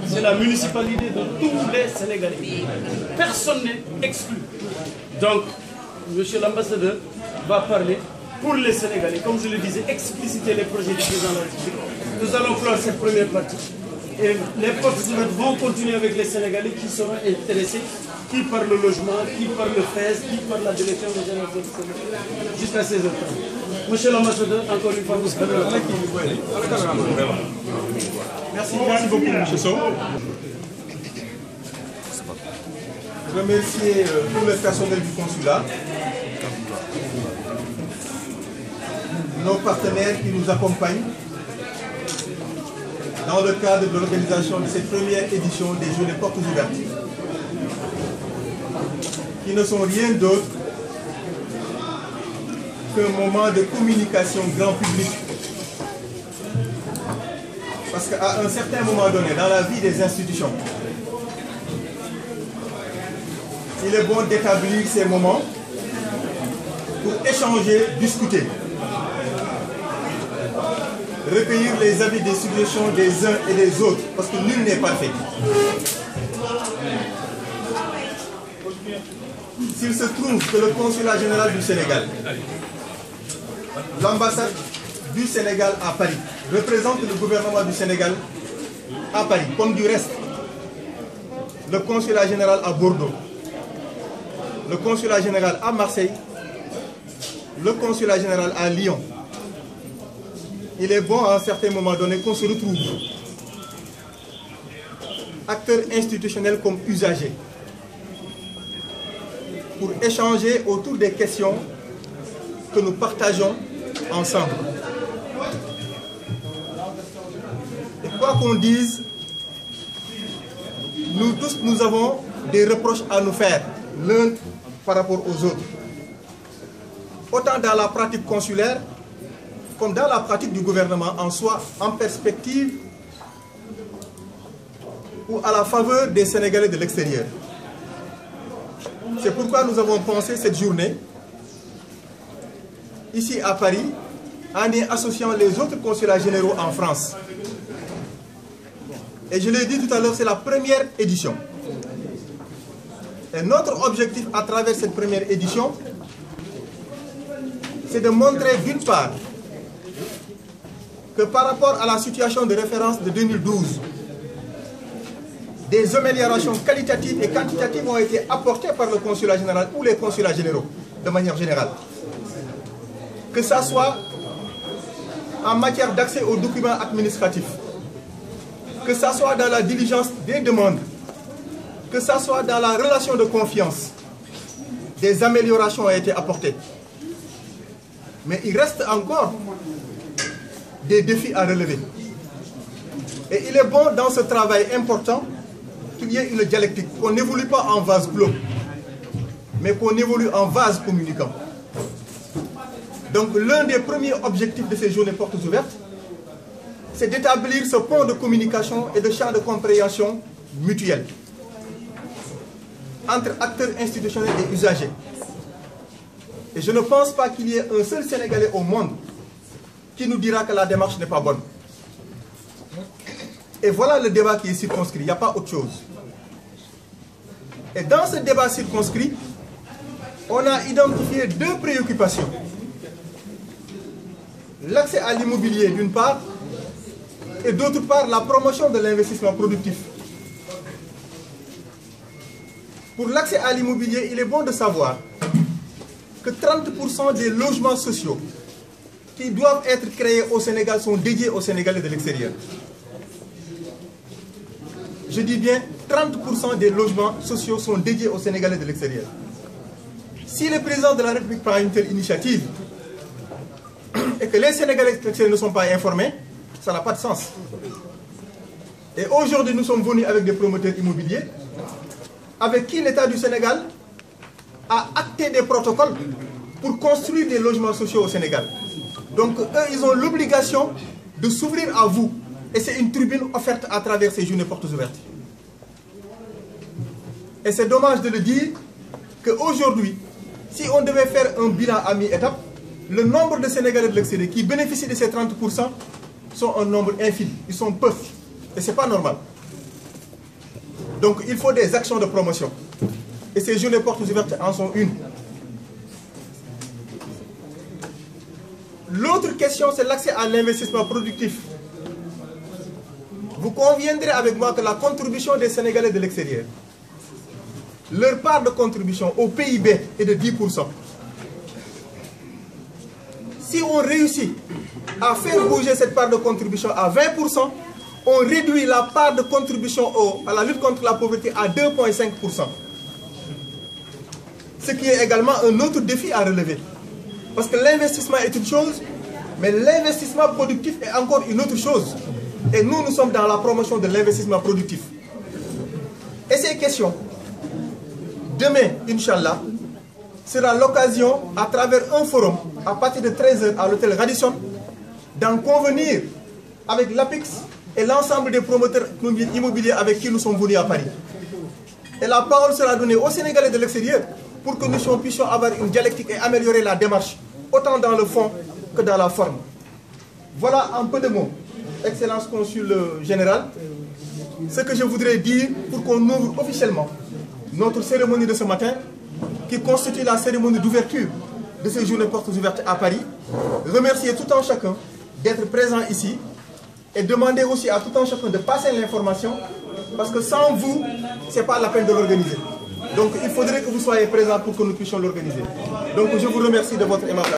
C'est la municipalité de tous les Sénégalais. Personne n'est exclu. Donc, monsieur l'ambassadeur va parler pour les Sénégalais. Comme je le disais, expliciter les projets du président de la République. Nous allons clore cette première partie. Et les portes ouvertes vont continuer avec les Sénégalais qui seront intéressés, qui par le logement, qui par le FES, qui par la direction des générations du Sénégal, jusqu'à 16h30. Monsieur l'ambassadeur, encore une fois, vous avez la parole. Merci beaucoup, M. Sow. Je remercie tout le personnel du consulat, nos partenaires qui nous accompagnent dans le cadre de l'organisation de cette première édition des Jeux des portes ouvertes, qui ne sont rien d'autre qu'un moment de communication grand public. Parce qu'à un certain moment donné, dans la vie des institutions, il est bon d'établir ces moments pour échanger, discuter, recueillir les avis des suggestions des uns et des autres, parce que nul n'est parfait. S'il se trouve que le consulat général du Sénégal, l'ambassade du Sénégal à Paris, représente le gouvernement du Sénégal à Paris, comme du reste, le consulat général à Bordeaux, le consulat général à Marseille, le consulat général à Lyon. Il est bon à un certain moment donné qu'on se retrouve, acteurs institutionnels comme usagers, pour échanger autour des questions que nous partageons ensemble. Et quoi qu'on dise, nous tous, nous avons des reproches à nous faire, l'un par rapport aux autres. Autant dans la pratique consulaire, comme dans la pratique du gouvernement en soi, en perspective ou à la faveur des Sénégalais de l'extérieur. C'est pourquoi nous avons pensé cette journée, ici à Paris, en y associant les autres consulats généraux en France. Et je l'ai dit tout à l'heure, c'est la première édition. Et notre objectif à travers cette première édition, c'est de montrer d'une part que par rapport à la situation de référence de 2012, des améliorations qualitatives et quantitatives ont été apportées par le consulat général ou les consulats généraux, de manière générale. Que ça soit en matière d'accès aux documents administratifs, que ça soit dans la diligence des demandes, que ça soit dans la relation de confiance, des améliorations ont été apportées. Mais il reste encore des défis à relever. Et il est bon dans ce travail important qu'il y ait une dialectique, qu'on n'évolue pas en vase clos, mais qu'on évolue en vase communicant. Donc l'un des premiers objectifs de ces journées portes ouvertes, c'est d'établir ce pont de communication et de champ de compréhension mutuel entre acteurs institutionnels et usagers. Et je ne pense pas qu'il y ait un seul Sénégalais au monde qui nous dira que la démarche n'est pas bonne. Et voilà le débat qui est circonscrit, il n'y a pas autre chose. Et dans ce débat circonscrit, on a identifié deux préoccupations. L'accès à l'immobilier d'une part, et d'autre part la promotion de l'investissement productif. Pour l'accès à l'immobilier, il est bon de savoir que 30% des logements sociaux qui doivent être créés au Sénégal sont dédiés aux Sénégalais de l'extérieur. Je dis bien 30% des logements sociaux sont dédiés aux Sénégalais de l'extérieur. Si le président de la République prend une telle initiative et que les Sénégalais de l'extérieur ne sont pas informés, ça n'a pas de sens. Et aujourd'hui, nous sommes venus avec des promoteurs immobiliers avec qui l'État du Sénégal a acté des protocoles pour construire des logements sociaux au Sénégal. Donc eux, ils ont l'obligation de s'ouvrir à vous. Et c'est une tribune offerte à travers ces journées portes ouvertes. Et c'est dommage de le dire qu'aujourd'hui, si on devait faire un bilan à mi-étape, le nombre de Sénégalais de l'extérieur qui bénéficient de ces 30% sont un nombre infime. Ils sont peu. Et ce n'est pas normal. Donc il faut des actions de promotion. Et ces journées portes ouvertes en sont une. L'autre question, c'est l'accès à l'investissement productif. Vous conviendrez avec moi que la contribution des Sénégalais de l'extérieur, leur part de contribution au PIB est de 10%. Si on réussit à faire bouger cette part de contribution à 20%, on réduit la part de contribution à la lutte contre la pauvreté à 2,5%. Ce qui est également un autre défi à relever. Parce que l'investissement est une chose, mais l'investissement productif est encore une autre chose. Et nous sommes dans la promotion de l'investissement productif. Et ces questions, demain, Inch'Allah, sera l'occasion, à travers un forum, à partir de 13h à l'hôtel Radisson, d'en convenir avec l'APIX et l'ensemble des promoteurs immobiliers avec qui nous sommes venus à Paris. Et la parole sera donnée aux Sénégalais de l'extérieur pour que nous puissions avoir une dialectique et améliorer la démarche, autant dans le fond que dans la forme. Voilà en peu de mots, Excellence Consul Général, ce que je voudrais dire pour qu'on ouvre officiellement notre cérémonie de ce matin, qui constitue la cérémonie d'ouverture de ces journées portes ouvertes à Paris. Remercier tout un chacun d'être présent ici et demander aussi à tout un chacun de passer l'information, parce que sans vous, ce n'est pas la peine de l'organiser. Donc il faudrait que vous soyez présents pour que nous puissions l'organiser. Donc je vous remercie de votre aimable